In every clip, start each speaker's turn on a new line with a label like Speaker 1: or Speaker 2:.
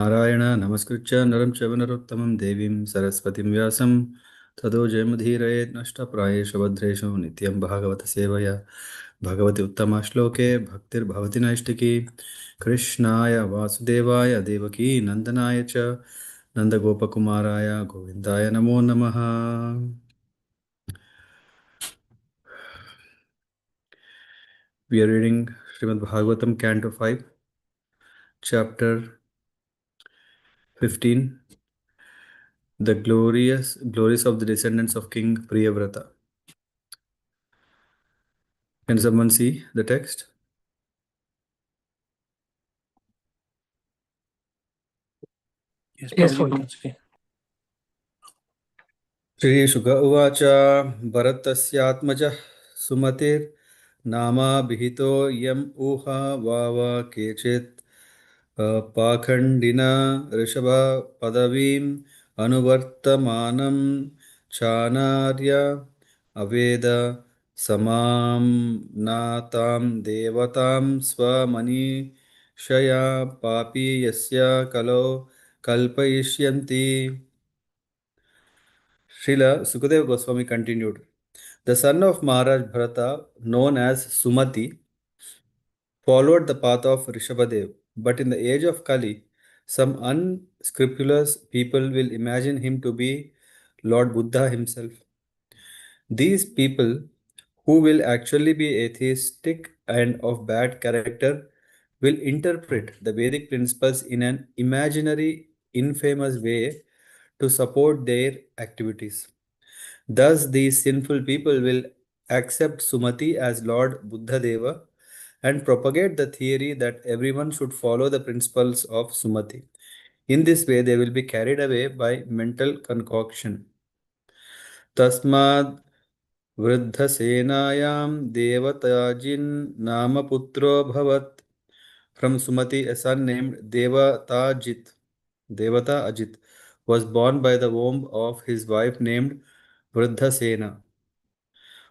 Speaker 1: नारायण नमस्कृत्य नरं चैव नरोत्तमं देवीं सरस्वतीं व्यासं ततो जयमुदीरयेत् नष्टप्रायेषु भद्रेषु नित्यं भागवतसेवया भगवति उत्तमश्लोके भक्तिर्भवति नैष्टिकी कृष्णाय वासुदेवाय देवकी नन्दनाय च नन्दगोपकुमाराय गोविन्दाय नमो नमः. We are reading Srimad Bhagavatam Canto 5, Chapter 15, The Glories of the Descendants of King Priyavrata. Can someone see the text?
Speaker 2: Yes,
Speaker 3: Yes,
Speaker 2: Prabhuji,
Speaker 3: Prabhuji.
Speaker 2: once again.
Speaker 1: श्रीशुक उवाच भरतस्यात्मजः सुमतिर्नामाभिहितो यम् ऊहा वाव केचित् पाखण्डिना ऋषभपदवीम् अनुवर्तमानं चानार्य अवेद समां नातां देवतां स्वमनीषया पापी यस्य कलो कल्पयिष्यन्ति. Srila Sukadeva Goswami continued. The son of Maharaj Bharata, known as Sumati, followed the path of Rishabhadev. But in the age of Kali, some unscrupulous people will imagine him to be Lord Buddha himself. These people, who will actually be atheistic and of bad character, will interpret the Vedic principles in an imaginary, infamous way to support their activities. Thus, these sinful people will accept Sumati as Lord Buddhadeva and propagate the theory that everyone should follow the principles of Sumati. In this way, they will be carried away by mental concoction. Tasmad Vruddhasenayam Devatajin Namaputro Bhavat. From Sumati, a son named Devata Ajit, was born by the womb of his wife named Vruddhasena.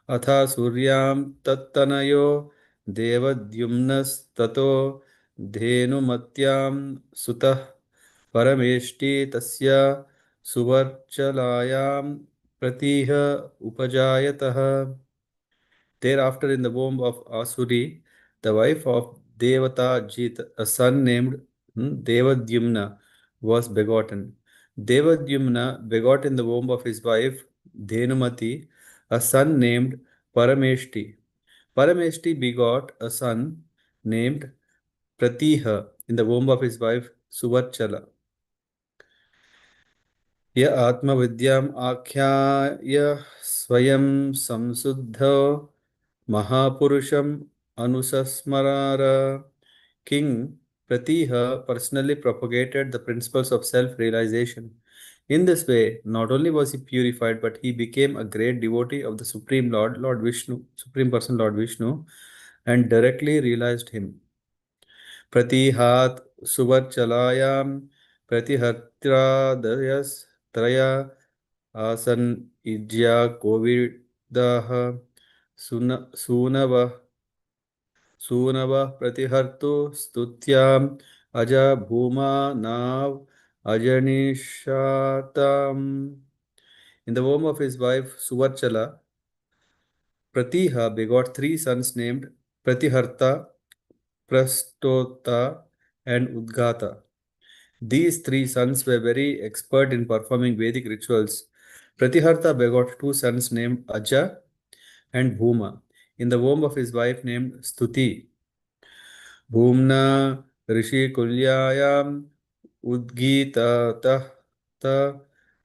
Speaker 1: अथा सूर्यां तत्तनयो देवद्युम्नस्ततो धेनुमत्यां सुतः परमेष्टि तस्य सुवर्चलायां प्रतीह उपजायतः. Thereafter, in the womb of Asuri, the wife of Devata Jit, a son named Devadyumna, was begotten. Devadyumna begot in the womb of his wife Dhenumati a son named Parameshti. Parameshti begot a son named Pratiha in the womb of his wife Suvarchala. य आत्मविद्याम् आख्याय स्वयं संशुद्धो Mahapurusham Anusasmarara. King Pratiha personally propagated the principles of self-realization. In this way, not only was he purified, but he became a great devotee of the Supreme Lord, Lord Vishnu, Supreme Person Lord Vishnu, and directly realized him. Pratihat Suvarchalayam Pratihatradayas Traya Asan Ijya Kovidaha Sunava Pratihartu Stutyam Aja Bhuma Nav Ajanishatam. In the womb of his wife Suvarchala, Pratiha begot three sons named Pratiharta, Prastota, and Udgata. These three sons were very expert in performing Vedic rituals. Pratiharta begot two sons named Aja and Bhuma in the womb of his wife named Stuti. Bhumna Rishi Kulyayam Udgita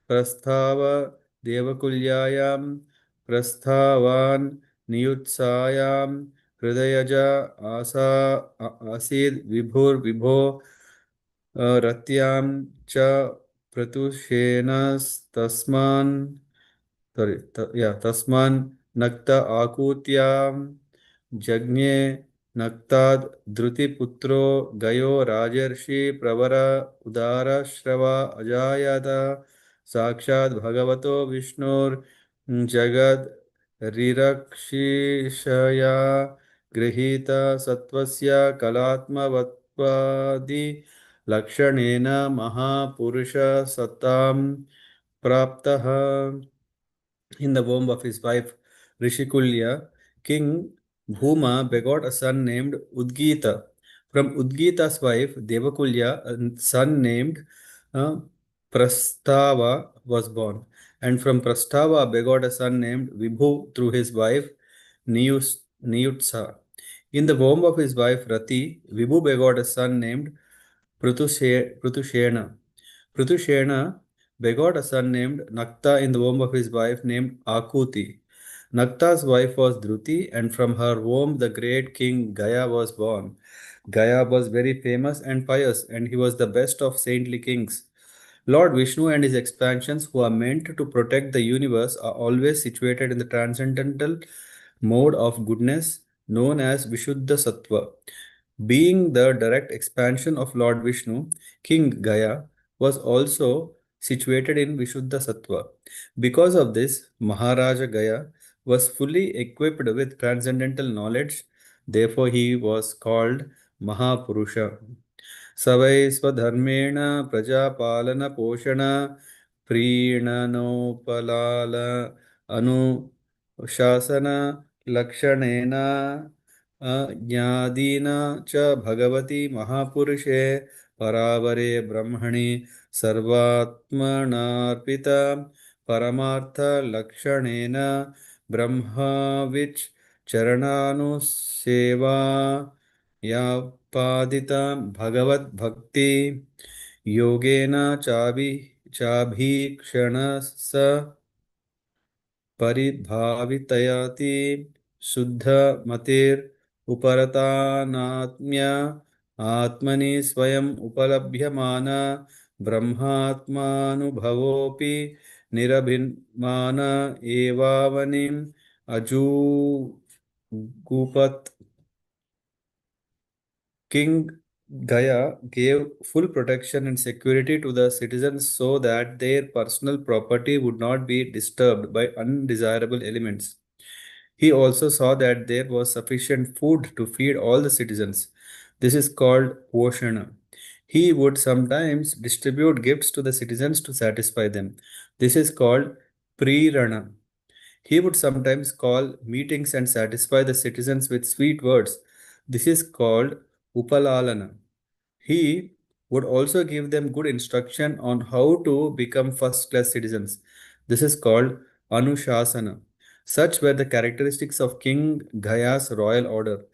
Speaker 1: Prasthava Devakulyayam Prasthavan Niyutsayam Hridayaja Asid Vibhur Vibho Ratyam Cha Pratushenas Tasman Nakta Akutyam Jagnye Naktad Dhruti Putro Gayo Rajarshi Pravara Udara Shrava Ajayada Sakshad Bhagavato Vishnur Jagad Rirakshishaya Grihita Satvasya Kalatma Vatvadi Lakshanena Mahapurusha Satam Praptaha. In the womb of his wife Rishikulya, King Bhuma begot a son named Udgita. From Udgita's wife Devakulya, a son named uh, Prastava was born. And from Prastava begot a son named Vibhu through his wife Niyutsa. In the womb of his wife Rati, Vibhu begot a son named Prutushena. Prutushena begot a son named Nakta in the womb of his wife named Akuti. Nakta's wife was Druti, and from her womb the great king Gaya was born. Gaya was very famous and pious, and he was the best of saintly kings. Lord Vishnu and his expansions, who are meant to protect the universe, are always situated in the transcendental mode of goodness known as Vishuddha Sattva. Being the direct expansion of Lord Vishnu, King Gaya was also situated in Vishuddha Sattva. Because of this, Maharaja Gaya was fully equipped with transcendental knowledge. Therefore, he was called Mahapurusha. सवै स्वधर्मेण प्रजापालनपोषण प्रीणनोपलाल अनुशासन लक्षणेन ज्ञादीना च भगवति महापुरुषे परावरे ब्रह्मणि सर्वात्मनार्पित परमार्थलक्षणेन ब्रह्मविच् चरणानुसेवा यापादिता भगवद्भक्ति योगेन चाभीक्षण स परिभावितयति शुद्धमतिर् उपरतानात्म्य आत्मनि स्वयम् उपलभ्यमान ब्रह्मात्मानुभवोऽपि निरभिमान एवावनिम् अजूगुपत्. King Gaya gave full protection and security to the citizens so that their personal property would not be disturbed by undesirable elements. He also saw that there was sufficient food to feed all the citizens. This is called Poshana. He would sometimes distribute gifts to the citizens to satisfy them. This is called Prirana. He would sometimes call meetings and satisfy the citizens with sweet words. This is called Upalalana. He would also give them good instruction on how to become first class citizens. This is called Anushasana. Such were the characteristics of King Gaya's royal order.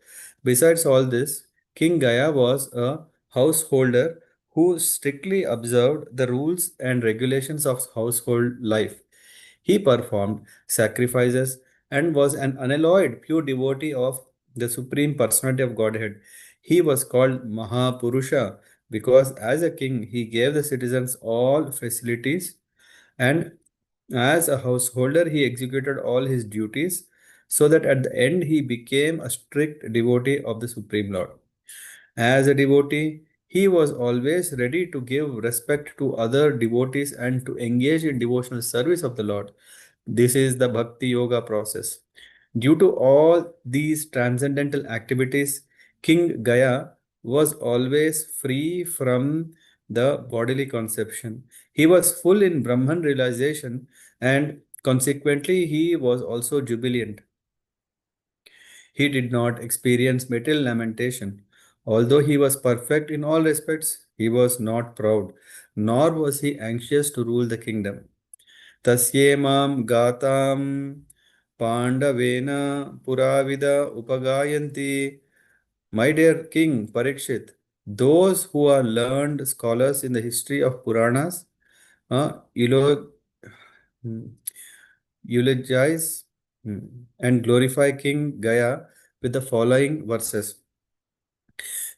Speaker 1: Besides all this, King Gaya was a householder who strictly observed the rules and regulations of household life. He performed sacrifices and was an unalloyed pure devotee of the Supreme Personality of Godhead. He was called Mahapurusha because as a king he gave the citizens all facilities, and as a householder he executed all his duties, so that at the end he became a strict devotee of the Supreme Lord. As a devotee, he was always ready to give respect to other devotees and to engage in devotional service of the Lord. This is the Bhakti Yoga process. Due to all these transcendental activities, King Gaya was always free from the bodily conception. He was full in Brahman realization, and consequently he was also jubilant. He did not experience material lamentation. Although he was perfect in all respects, he was not proud, nor was he anxious to rule the kingdom. Tasyemam gatam pandavena puravida upagayanti. My dear King Parikshit, those who are learned scholars in the history of Puranas eulo- hmm, eulogize and glorify King Gaya with the following verses.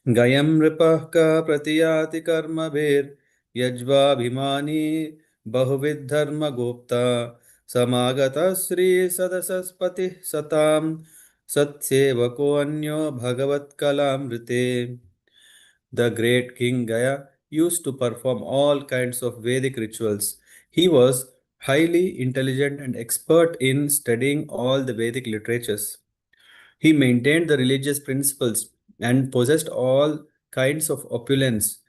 Speaker 1: Gayam nripah ka pratiyati karma bher yajvabhimani bahuvid dharma gupta samagata sri sadasaspati satam satsevako anyo bhagavat kalamrite. The great King Gaya used to perform all kinds of Vedic rituals. He was highly intelligent and expert in studying all the Vedic literatures. He maintained the religious principles and possessed all kinds of opulence.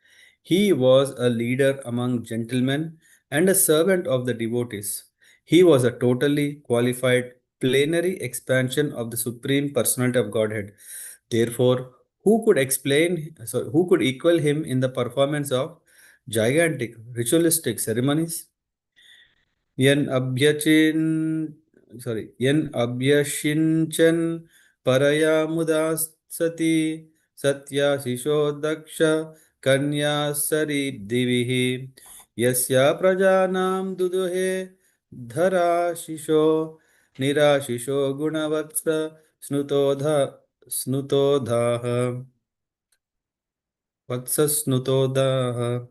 Speaker 1: He was a leader among gentlemen and a servant of the devotees. He was a totally qualified plenary expansion of the Supreme Personality of Godhead. Therefore, who could equal him in the performance of gigantic ritualistic ceremonies? Yen abhyachin, yen abhyashinchan paraya mudasati satya sisho daksha kanya sari divihi yasya prajanam duduhe dhara shisho nirashisho gunavatsa snutodha vatsa snutodha.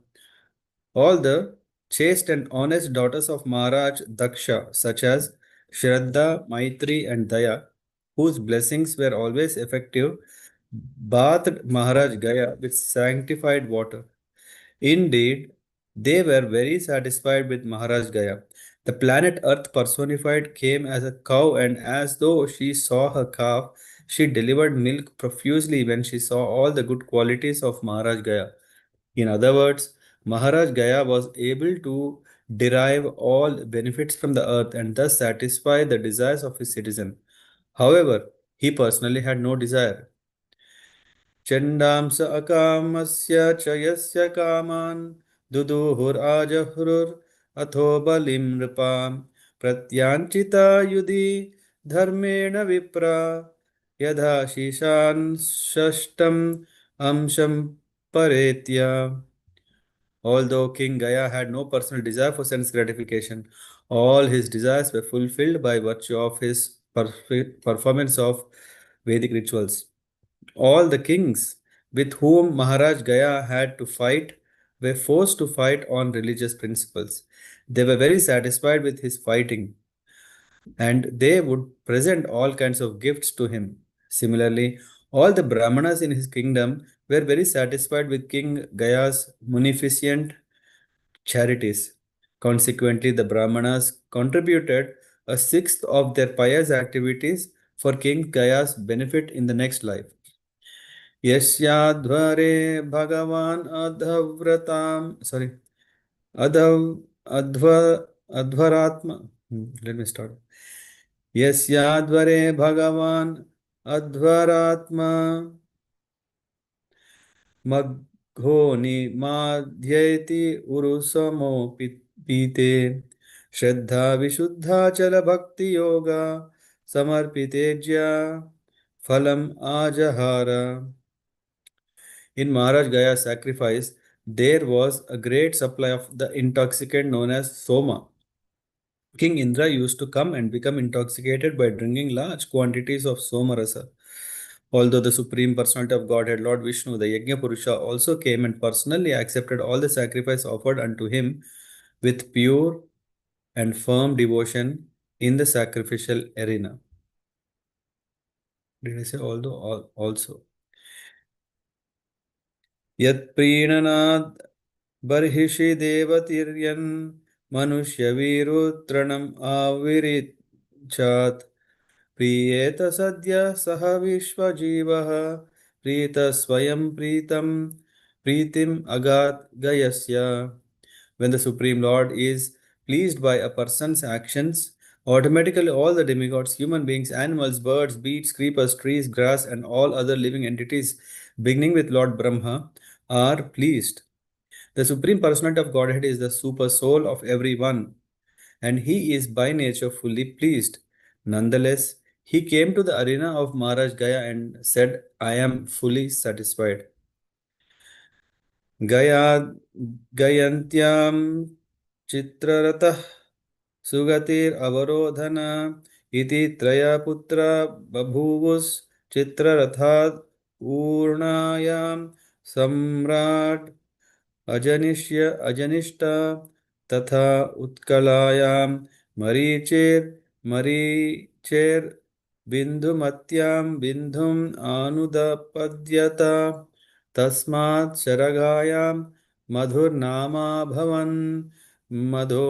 Speaker 1: All the chaste and honest daughters of Maharaj Daksha, such as Shraddha, Maitri, and Daya, whose blessings were always effective, bathed Maharaj Gaya with sanctified water. Indeed, they were very satisfied with Maharaj Gaya. The planet Earth personified came as a cow, and as though she saw her calf, she delivered milk profusely when she saw all the good qualities of Maharaj Gaya. In other words, Maharaj Gaya was able to derive all benefits from the earth and thus satisfy the desires of his citizen. However, he personally had no desire. Chandamsa akamasya chayasya kaman duduhur ajahrur atho balim nripam pratyanchita yudhi dharmena vipra yadha shishan shashtam amsham paretya. Although King Gaya had no personal desire for sense gratification, all his desires were fulfilled by virtue of his performance of Vedic rituals. All the kings with whom Maharaj Gaya had to fight were forced to fight on religious principles. They were very satisfied with his fighting and they would present all kinds of gifts to him. Similarly, all the Brahmanas in his kingdom were very satisfied with King Gaya's munificent charities. Consequently, the Brahmanas contributed a sixth of their pious activities for King Gaya's benefit in the next life. Yashyadhvare Bhagavan Adhavratam, Adhav, Advaratma. Let me start. Yashyadhvare Bhagavan Advaratma मघो निमाध्येति उरुसमो पीते श्रद्धा विशुद्धाचल भक्ति योगा समर्पितेज्या फलम आजहार. In Maharaj Gaya's sacrifice, there was a great supply of the intoxicant known as Soma. King Indra used to come and become intoxicated by drinking large quantities of Somarasa. Although the Supreme Personality of Godhead, Lord Vishnu, the Yajna Purusha, also came and personally accepted all the sacrifice offered unto him with pure and firm devotion in the sacrificial arena. Did I say although? Also. Yat Prinanad Barhishi Devatiryan Manushya Virutranam Avirichat प्रीयेत सद्य सह विश्वजीवः प्रीत स्वयं प्रीतिम agat gayasya. When the Supreme Lord is pleased by a person's actions, automatically all the demigods, human beings, animals, birds, beasts, creepers, trees, grass, and all other living entities, beginning with Lord Brahma, are pleased. The Supreme Personality of Godhead is the super soul of everyone, and he is by nature fully pleased. Nonetheless, he came to the arena of Maharaj Gaya and said, I am fully satisfied. Gaya Gayantyam Chitraratah Sugatir Avarodhana Iti Traya Putra Babhuvus Chitrarathat Urnayam Samrat अजनिष्टा तथा उत्कलायां मरीचेर बिन्दुमत्यां बिन्दुम् आनुदपद्यत तस्मात् शरगायां मधुर्नामाभवन् मधो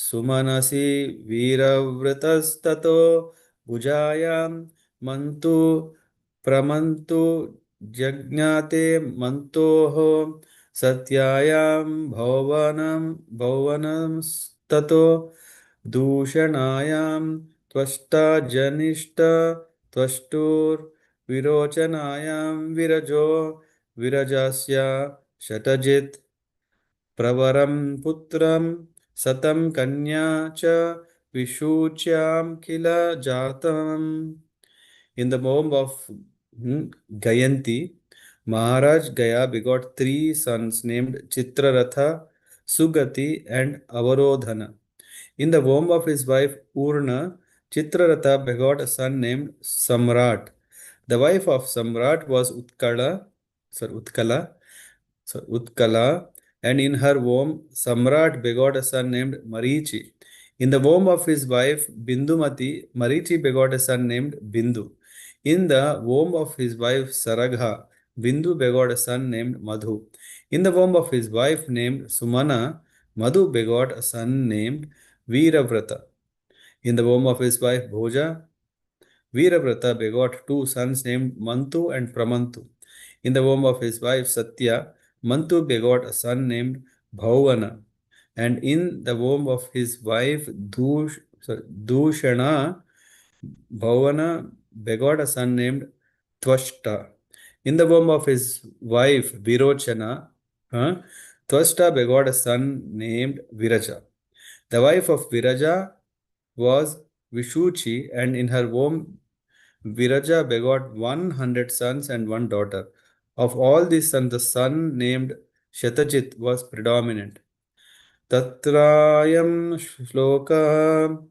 Speaker 1: सुमनसि वीरव्रतस्ततो भुजायां मन्तु प्रमन्तु जज्ञाते मन्तोः सत्यायां भौवनं ततो दूषणायां त्वष्टा जनिष्ठ त्वष्टुर्विरोचनायां विरजो विरजस्य शतजित् प्रवरं पुत्रं सतं कन्या च विषूच्यां किल जातम्. In the womb of Gayanti, Maharaj Gaya begot three sons named Chitraratha, Sugati, and Avarodhana. In the womb of his wife Urna, Chitraratha begot a son named Samrat. The wife of Samrat was Utkala, and in her womb Samrat begot a son named Marichi. In the womb of his wife Bindumati, Marichi begot a son named Bindu. In the womb of his wife Saragha, Bindu begot a son named Madhu. In the womb of his wife named Sumana, Madhu begot a son named Veeravrata. In the womb of his wife Bhoja, Veeravrata begot two sons named Mantu and Pramantu. In the womb of his wife Satya, Mantu begot a son named Bhavana. And in the womb of his wife Dushana, Bhavana begot a son named Twashta. In the womb of his wife Virochana, Twashta begot a son named Viraja. The wife of Viraja was Vishuchi, and in her womb Viraja begot 100 sons and one daughter. Of all these sons, the son named Shatajit was predominant. Tatrayam shloka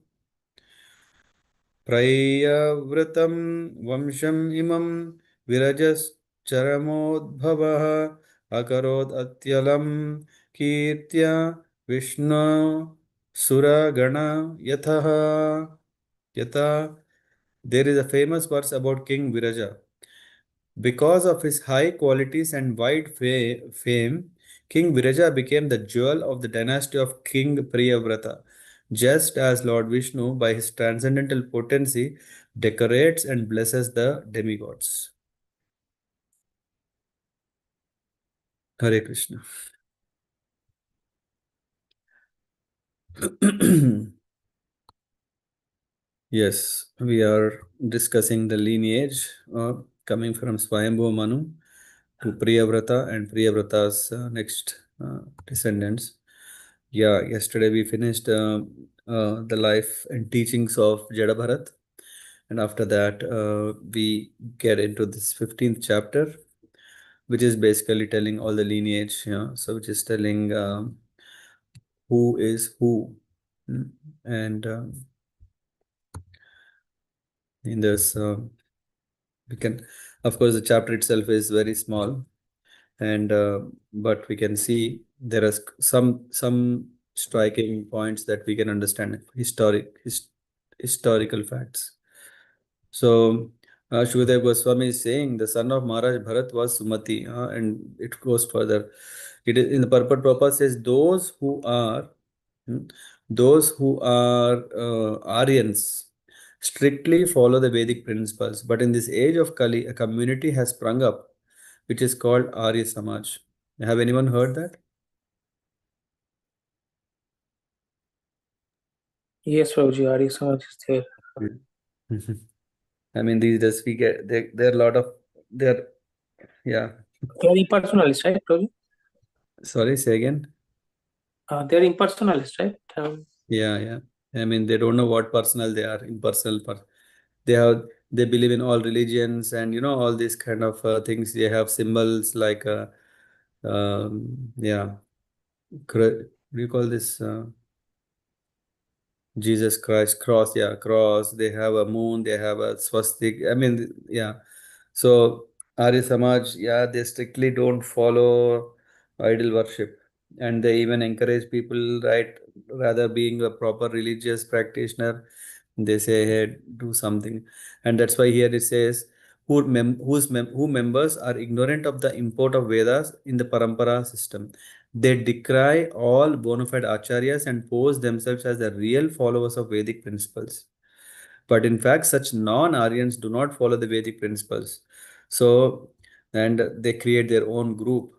Speaker 1: prayavratam vamsham imam virajas charamodbhavah akarod atyalam kirtya vishnu suragana yatha. There is a famous verse about King Viraja. Because of his high qualities and wide fame, King Viraja became the jewel of the dynasty of King Priyavrata, just as Lord Vishnu, by his transcendental potency, decorates and blesses the demigods. Hare Krishna. Yes, we are discussing the lineage coming from Swayambhu Manu to Priyavrata and Priyavrata's next descendants. Yeah, yesterday we finished the life and teachings of Jada, and after that we get into this 15th chapter, which is basically telling all the lineage. So which is telling who is who. Mm. And in this, we can, of course, the chapter itself is very small, and but we can see there are some striking points that we can understand historical facts. So Shukadeva Goswami is saying the son of Maharaj Bharat was Sumati, and it goes further. It is in the purport proper says hmm, those who are Aryans strictly follow the Vedic principles, but in this age of Kali, a community has sprung up which is called Arya Samaj. Have anyone heard that?
Speaker 2: Yes, Prabhuji, Arya Samaj is there.
Speaker 1: Mhm. I mean, these days we get there are a lot of there. Yeah.
Speaker 2: They are impersonalists, right, Prabhuji?
Speaker 1: Sorry, say again.
Speaker 2: They are impersonalists, right?
Speaker 1: Yeah, yeah. I mean, they don't know what personal they are, impersonal. They believe in all religions and all these kind of things. They have symbols like yeah, what do you call this? Jesus Christ cross, yeah, cross. They have a moon, they have a swastik. I mean, yeah. So Arya Samaj, yeah, they strictly don't follow idol worship, and they even encourage people, right? Rather being a proper religious practitioner, they say, hey, do something, and that's why here it says, who members are ignorant of the import of Vedas in the parampara system. They decry all bona fide acharyas and pose themselves as the real followers of Vedic principles. But in fact, such non-Aryans do not follow the Vedic principles. So, and they create their own group.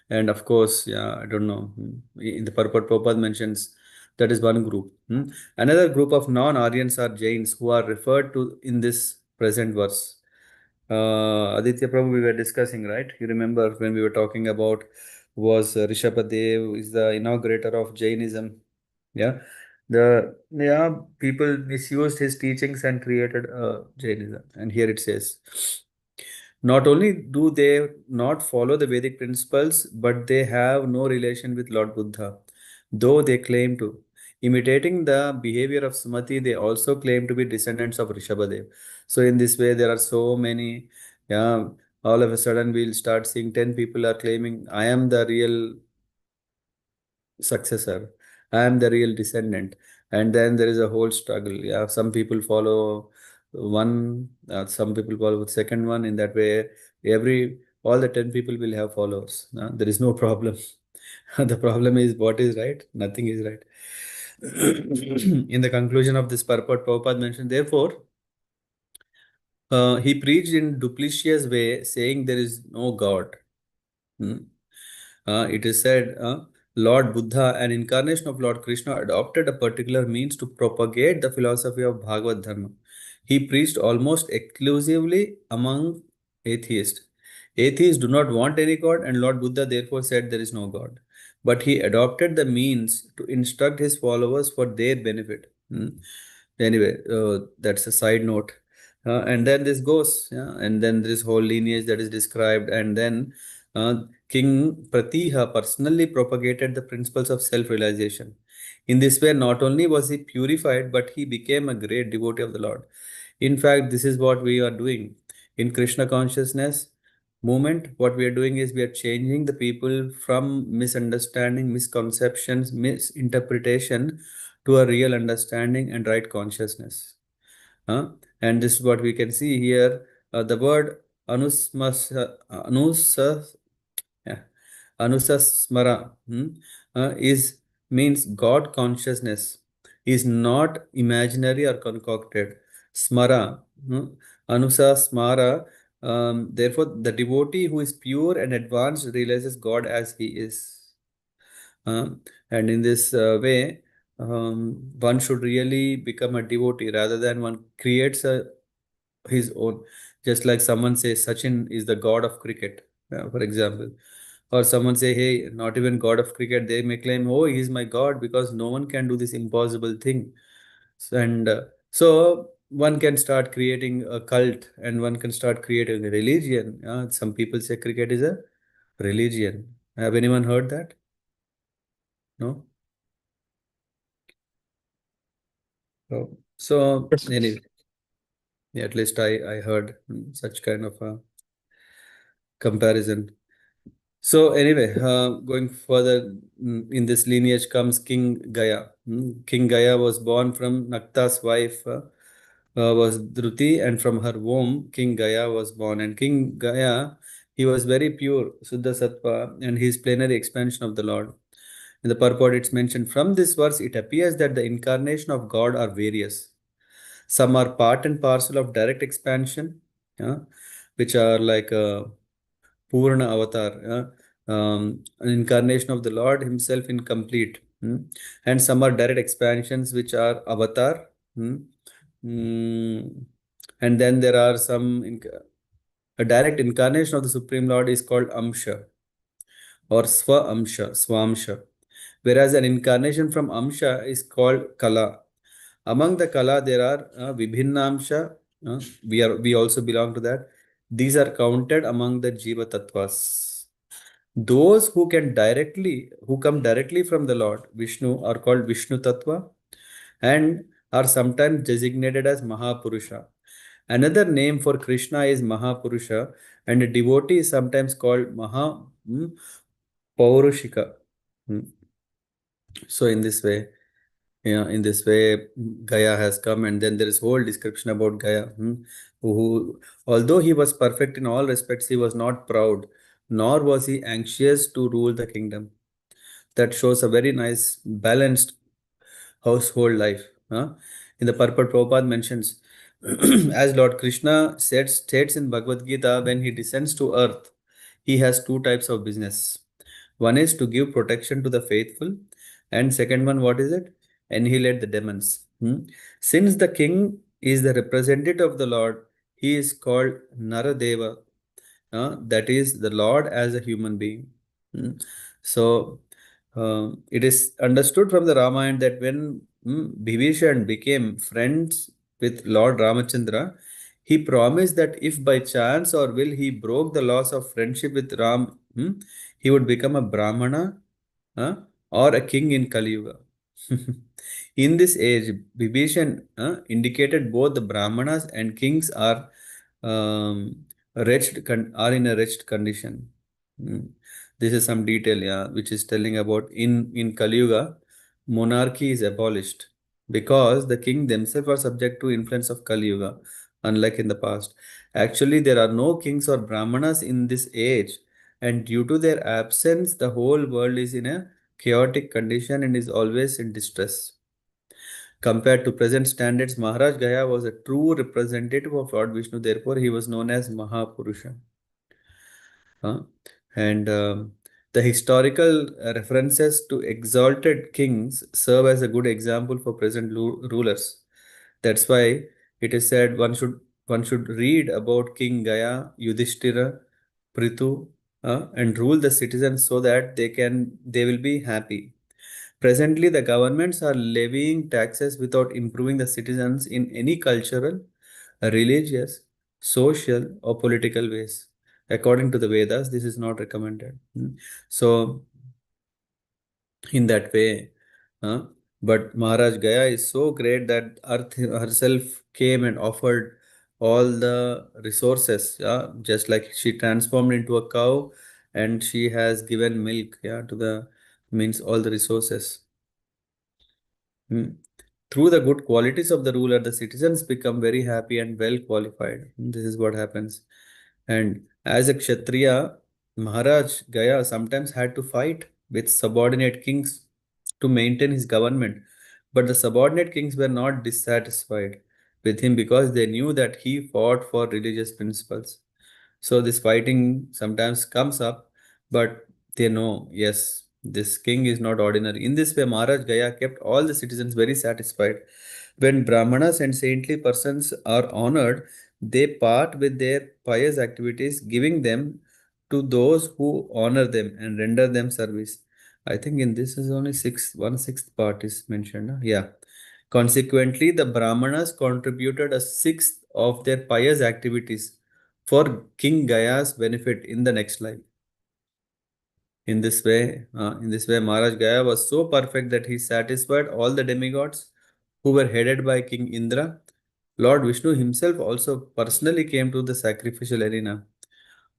Speaker 1: And of course, yeah, I don't know. In the purport, Prabhupada mentions that is one group. Another group of non-Aryans are Jains who are referred to in this present verse. Aditya Prabhu, we were discussing, right? You remember when we were talking about was Rishabhadev is the inaugurator of Jainism. Yeah, people misused his teachings and created Jainism. And here it says, not only do they not follow the Vedic principles, but they have no relation with Lord Buddha, though they claim to. Imitating the behavior of Sumati, they also claim to be descendants of Rishabhadev. So in this way, there are so many. Yeah, all of a sudden we'll start seeing 10 people are claiming, I am the real successor. I am the real descendant. And then there is a whole struggle. Yeah, some people follow one, some people follow the second one. In that way, all the 10 people will have followers. There is no problem. The problem is what is right? Nothing is right. In the conclusion of this purport, Prabhupada mentioned, therefore, he preached in duplicitous way, saying there is no God. Hmm. It is said, Lord Buddha, an incarnation of Lord Krishna, adopted a particular means to propagate the philosophy of Bhagavad Dharma. He preached almost exclusively among atheists. Atheists do not want any God, and Lord Buddha therefore said there is no God. But he adopted the means to instruct his followers for their benefit. Anyway, that's a side note. And then this goes, yeah, and then this whole lineage that is described, and then King Pratiha personally propagated the principles of self-realization. In this way, not only was he purified, but he became a great devotee of the Lord. In fact, this is what we are doing in Krishna consciousness movement. What we are doing is we are changing the people from misunderstanding, misconceptions, misinterpretation to a real understanding and right consciousness. Huh? And this is what we can see here. The word yeah, Anusasmara is means God consciousness is not imaginary or concocted. Smara, Anusasmara. Therefore, the devotee who is pure and advanced realizes God as he is. And in this way, one should really become a devotee rather than one creates his own. Just like someone says Sachin is the god of cricket, for example, or someone say, hey, not even god of cricket, they may claim, oh, he's my god because no one can do this impossible thing. So one can start creating a cult and one can start creating a religion. Some people say cricket is a religion. Have anyone heard that? No. Oh. So
Speaker 2: Yes.
Speaker 1: anyway, yeah, at least I heard such kind of a comparison. So anyway, going further, in this lineage comes King Gaya. King Gaya was born from Nakta's wife, was Druti, and from her womb, King Gaya was born. And King Gaya, he was very pure, Suddha Sattva, and he is plenary expansion of the Lord. In the purport, it's mentioned from this verse, it appears that the incarnation of God are various. Some are part and parcel of direct expansion, yeah, which are like Purna Avatar, an incarnation of the Lord Himself in complete. And some are direct expansions, which are Avatar. Hmm. Mm, and then there are a direct incarnation of the Supreme Lord is called Amsha or Swamsha. Whereas an incarnation from Amsha is called Kala. Among the Kala, there are Vibhinnamsha. We also belong to that. These are counted among the Jiva Tattvas. Those who come directly from the Lord Vishnu are called Vishnu Tattva and are sometimes designated as Mahapurusha. Another name for Krishna is Mahapurusha, and a devotee is sometimes called Paurushika. Hmm. So in this way, yeah, in this way, Gaya has come, and then there is whole description about Gaya, although he was perfect in all respects, he was not proud, nor was he anxious to rule the kingdom. That shows a very nice, balanced household life. In the purport, Prabhupada mentions, as Lord Krishna states in Bhagavad Gita, when he descends to earth, he has two types of business. One is to give protection to the faithful, and second one, what is it? Annihilate the demons. Since the king is the representative of the Lord, he is called Naradeva, that is the Lord as a human being. Mm. So it is understood from the Ramayana that when Bhibhishan became friends with Lord Ramachandra, he promised that if by chance or will he broke the laws of friendship with Ram, he would become a Brahmana, uh, or a king in Kali Yuga. In this age, Bhibhishan indicated both the Brahmanas and kings are in a wretched condition. Mm. This is some detail, yeah, which is telling about in Kali Yuga, monarchy is abolished because the king themselves are subject to influence of Kali Yuga, unlike in the past. Actually, there are no kings or brahmanas in this age, and due to their absence, the whole world is in a chaotic condition and is always in distress. Compared to present standards, Maharaj Gaya was a true representative of Lord Vishnu. Therefore, he was known as Mahapurusha. Huh? And the historical references to exalted kings serve as a good example for present rulers. That's why it is said one should read about King Gaya, Yudhishthira, Prithu, and rule the citizens so that they will be happy. Presently, the governments are levying taxes without improving the citizens in any cultural, religious, social, or political ways. According to the Vedas, this is not recommended. So, in that way, uh, but Maharaj Gaya is so great that Earth herself came and offered all the resources. Yeah, just like she transformed into a cow and she has given milk. Yeah, to the means all the resources. Hmm. Through the good qualities of the ruler, the citizens become very happy and well qualified. This is what happens. And as a Kshatriya, Maharaj Gaya sometimes had to fight with subordinate kings to maintain his government. But the subordinate kings were not dissatisfied with him because they knew that he fought for religious principles. So this fighting sometimes comes up, but they know, yes, this king is not ordinary. In this way, Maharaj Gaya kept all the citizens very satisfied. When Brahmanas and saintly persons are honored, they part with their pious activities, giving them to those who honor them and render them service. I think in this is only one sixth part is mentioned. Yeah. Consequently, the Brahmanas contributed a sixth of their pious activities for King Gaya's benefit in the next life. In this way, Maharaj Gaya was so perfect that he satisfied all the demigods who were headed by King Indra. Lord Vishnu himself also personally came to the sacrificial arena.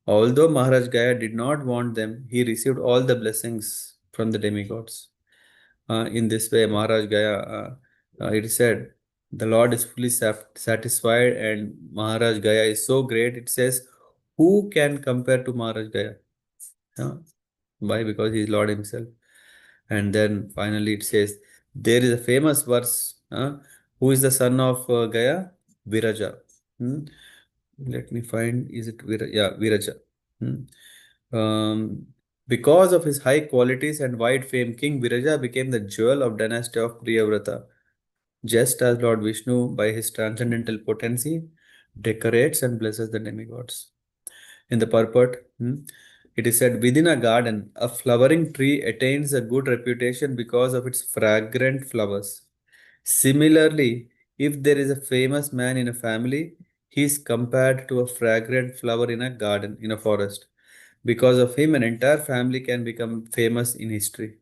Speaker 1: Although Maharaj Gaya did not want them, he received all the blessings from the demigods. In this way, Maharaj Gaya, it is said, the Lord is fully satisfied and Maharaj Gaya is so great. It says, who can compare to Maharaj Gaya? Huh? Why? Because he is Lord himself. And then finally it says, there is a famous verse. Who is the son of Gaya? Viraja. Hmm? Let me find, is it Viraja? Yeah, Viraja. Hmm. Because of his high qualities and wide fame, King Viraja became the jewel of dynasty of Priyavrata, just as Lord Vishnu, by his transcendental potency, decorates and blesses the demigods. In the purport, it is said, within a garden, a flowering tree attains a good reputation because of its fragrant flowers. Similarly, if there is a famous man in a family, he is compared to a fragrant flower in a garden, in a forest. Because of him, an entire family can become famous in history.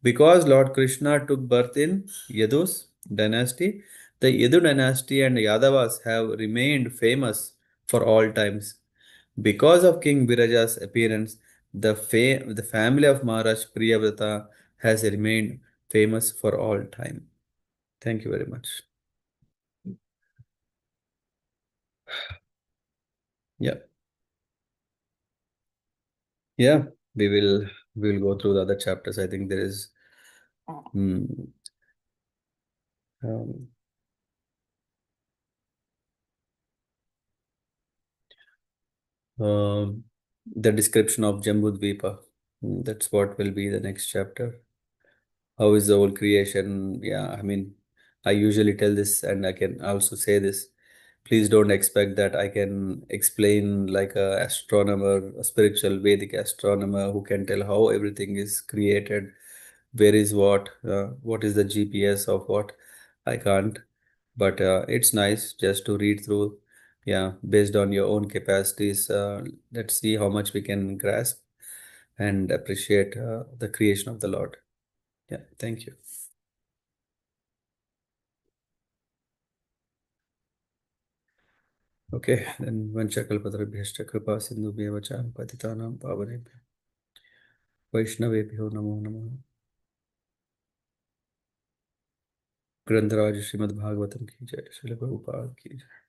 Speaker 1: Because Lord Krishna took birth in Yadu's dynasty, the Yadu dynasty and Yadavas have remained famous for all times. Because of King Viraja's appearance, the family of Maharaj Priyavrata has remained famous for all time. Thank you very much. Yeah, yeah, we will go through the other chapters. I think there is mm, um, um, the description of Jambudvipa. That's what will be the next chapter. How is the whole creation? Yeah, I mean, I usually tell this and I can also say this. Please don't expect that I can explain like a astronomer, a spiritual Vedic astronomer who can tell how everything is created, where is what is the GPS of what. I can't. But it's nice just to read through, yeah, based on your own capacities. Let's see how much we can grasp and appreciate the creation of the Lord. Yeah, thank you. Okay, then Vanchakalpatarabhyashcha kripa sindhubhyev cha patitanam pavanebhyo Vaishnavebhyo namo namaha. ग्रंथराज Shrimad Bhagavatam की जय, श्रील प्रभुपाद की जय।